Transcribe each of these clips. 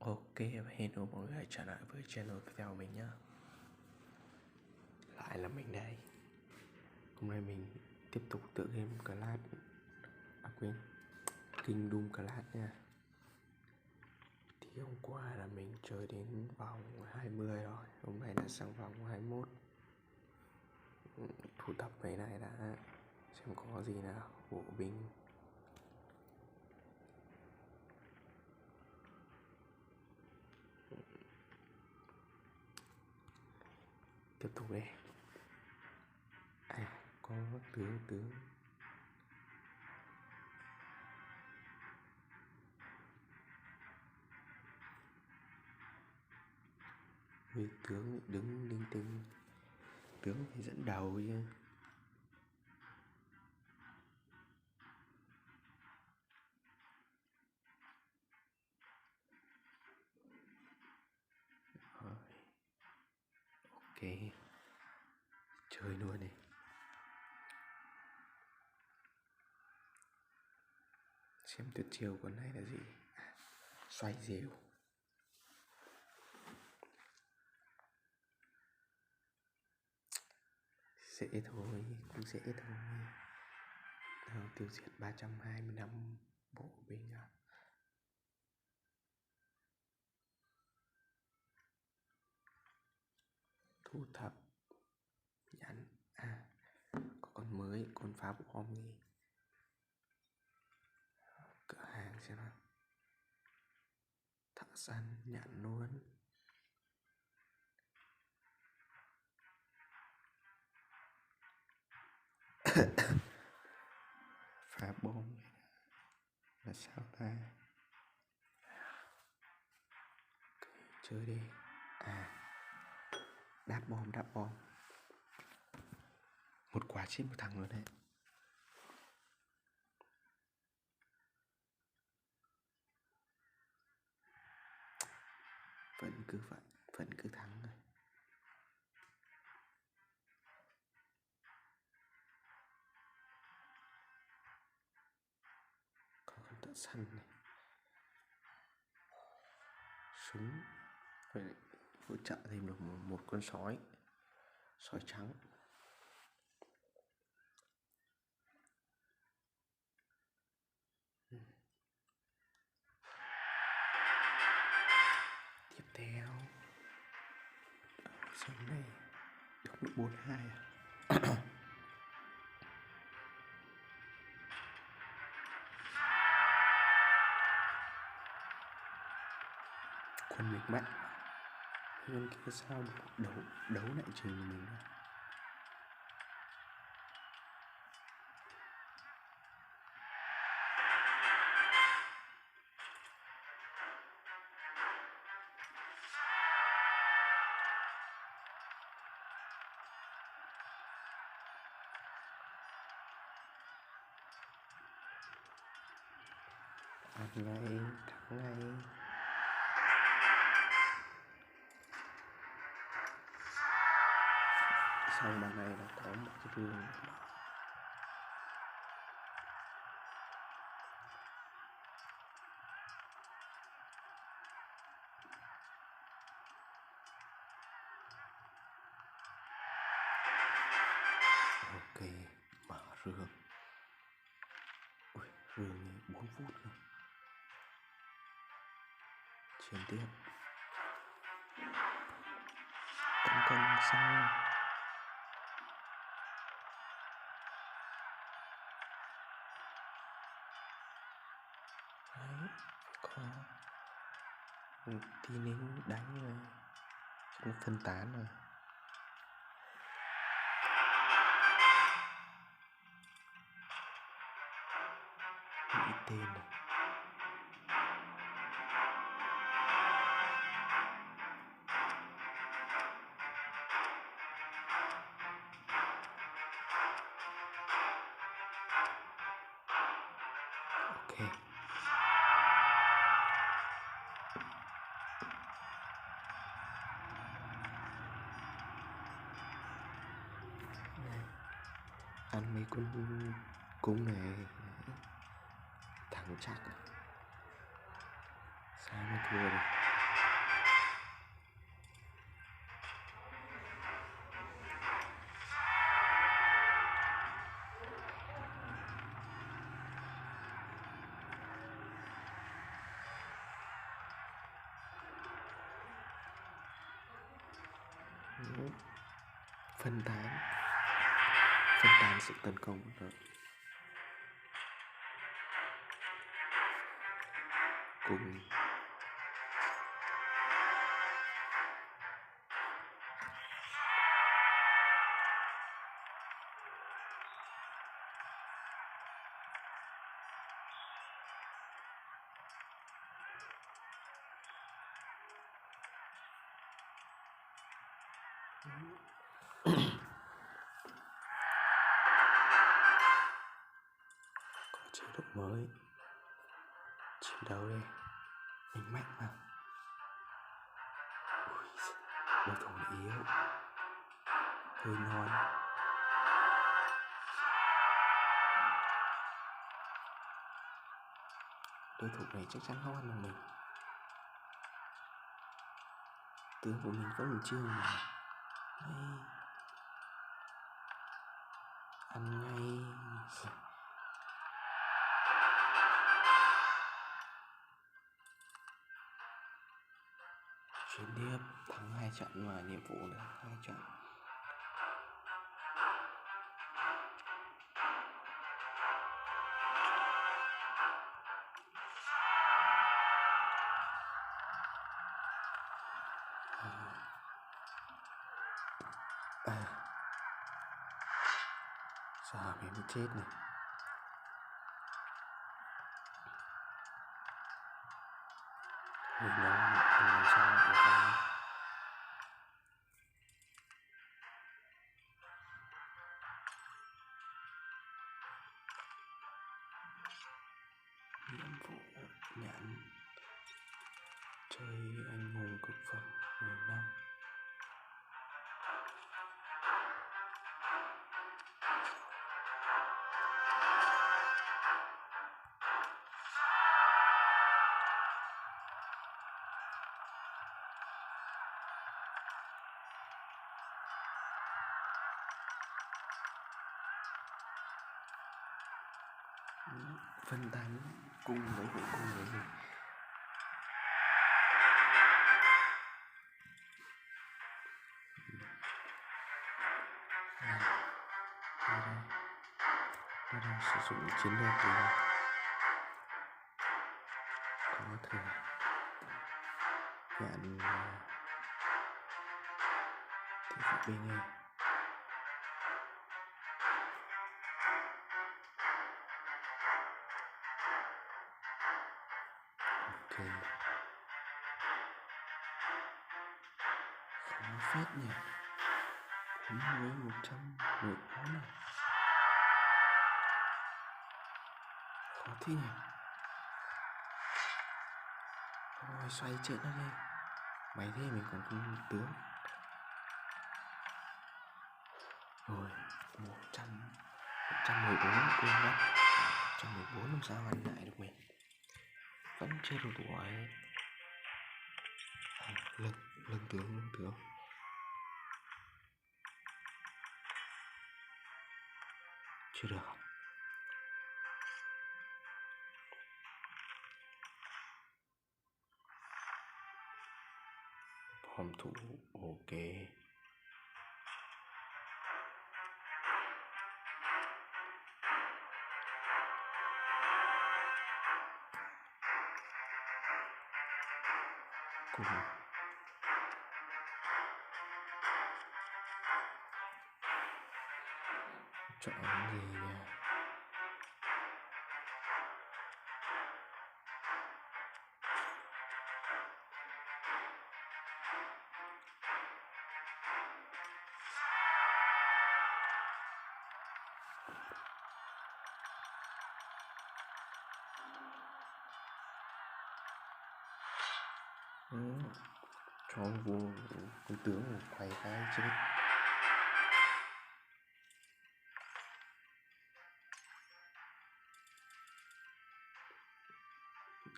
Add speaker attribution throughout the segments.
Speaker 1: Ok và hello mọi người trở lại với channel tiếp theo của mình nhá. Lại là mình đây. Hôm nay mình tiếp tục tựa game Clash. Kingdom Clash nha. Thì hôm qua là mình chơi đến vòng 20 rồi. Hôm nay là sang vòng 21. Thu thập mấy này đã, xem có gì nào. Bộ binh. Tiếp tục đi. Có tướng vì tướng đứng linh tinh. Tướng thì dẫn đầu chứ. Rồi. Ok, chơi luôn đi. Xem tuyệt chiêu của này là gì. Xoay rìu. Dễ thôi, cũng dễ thôi. Nào, tiêu diệt 325 bộ binh à. Thu thập nhắn. Có con mới, con phá bom gì. Cửa hàng xem nào. Thợ săn nhận luôn. Phá bom là sao ta. Chơi đi. Đáp bom. Một quả chết một thằng luôn đấy. Vẫn cứ thắng rồi. Có con thợ săn này. Súng. Phải hỗ trợ thêm được một con sói trắng. Tiếp theo sông này được độ 42 à. Quân mình mạnh hơn kia sao đấu lại trình mình. Ăn ngay, thắng ngay. Sau bàn này là có một cái rương. Ok, mở rương. Ui, rương này 4 phút rồi. Chiến tiếp. Tấn công xong. Đấy, có tí nính đánh rồi. Chúng phân tán rồi. Nghĩ tên rồi. Ok. Ăn mấy con cung này thắng chắc. Sao mới thua được. phân tán sự tấn công đó. Cùng có chế độ mới, chiến đấu đây mình mạnh mà. Đối thủ yếu, hơi non. Đối thủ này chắc chắn không ăn được mình. Tướng của mình có một chiêu mà hay ăn ngay. Chuyển tiếp, thắng 2 trận và nhiệm vụ là 2 trận. Giờ mình mới chết này. Mình nói làm sao để ta nhiệm vụ nhận chơi anh hùng cực phẩm 10 năm. Phân tán cùng với gì. Tôi đang sử dụng chiến lược để có thể nhận thị phạm bên này. Ok, khó phết nhỉ. Cuốn với 114 này, khó thế nhỉ. Rồi xoay chết nó đi. Mày thế mình còn không tướng. Rồi 114 quên mất. 114 làm sao ăn lại được mình. Vẫn chưa đủ tuổi. Lưng tướng. Chưa được. Phòng thủ ok. Cùng chọn gì nhỉ? Cho vua con tướng quay cái chết.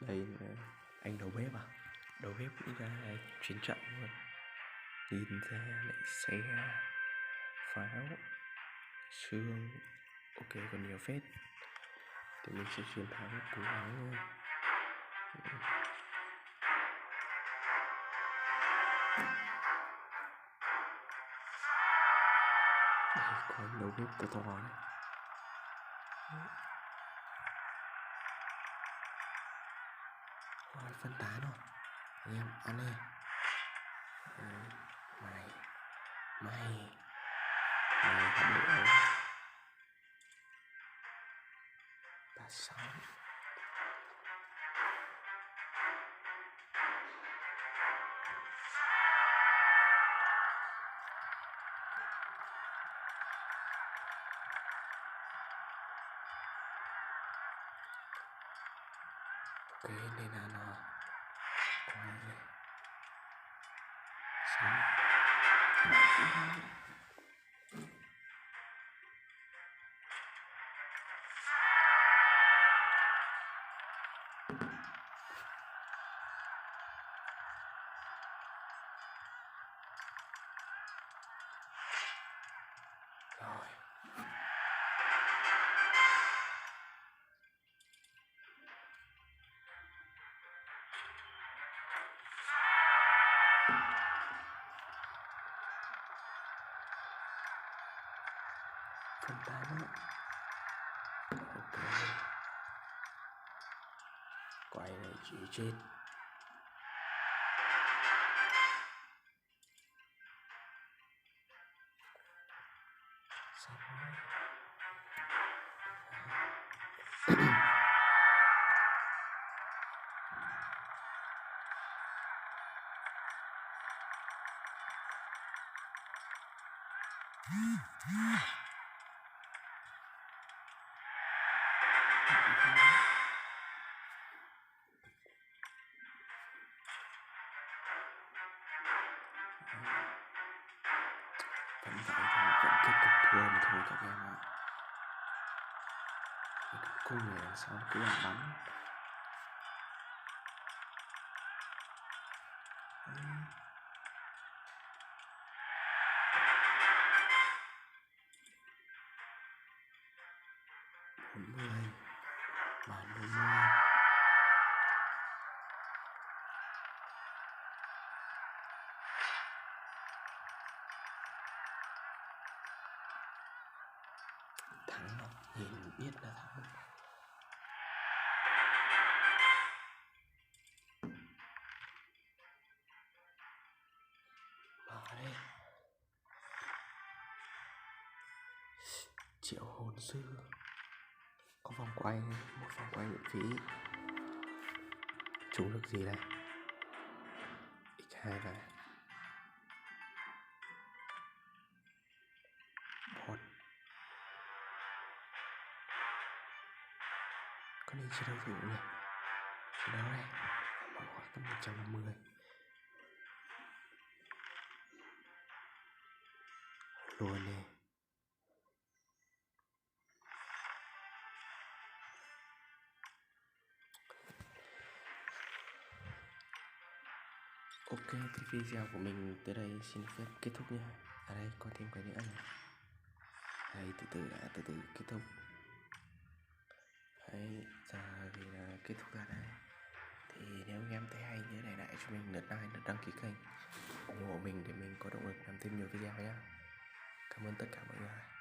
Speaker 1: Đây anh đầu bếp à? Đầu bếp cũng ra chiến trận luôn. Nhìn ra lại xe, pháo, xương. Ok, còn nhiều phết. Thì mình sẽ chiến thắng, cố gắng thôi. Thôi đầu bếp to to đấy. Rồi phân tán rồi. Anh em ăn đi. Mày mày mày không được đâu. 36. Ok nên là nó quay 6. Rồi. Phân tán đó. Ok. Quay này chỉ chết. Xong rồi. Vẫn vậy thôi, vẫn kết cục thua mà thôi các em ạ. Cung này đằng sau cứ làm bắn. Bốn mươi. Màn 40. Thắng rồi, nhìn biết là thắng. Mở đây. Triệu hồn sư. Có vòng quay, một vòng quay miễn phí. Trúng được gì đây? X2 về. Bot. Con này chưa đâu thử nhỉ? Chưa đâu đây. Mở khoảng tầm 150. Luôn nè. Ok, thì video của mình tới đây xin phép kết thúc nha. Ở đây có thêm cái nữa này. Đây, từ từ kết thúc. Đấy, giờ thì là kết thúc ra đây. Thì nếu anh em thấy hay nhớ để lại cho mình lượt like, lượt đăng ký kênh, ủng hộ mình để mình có động lực làm thêm nhiều video nhé. Cảm ơn tất cả mọi người.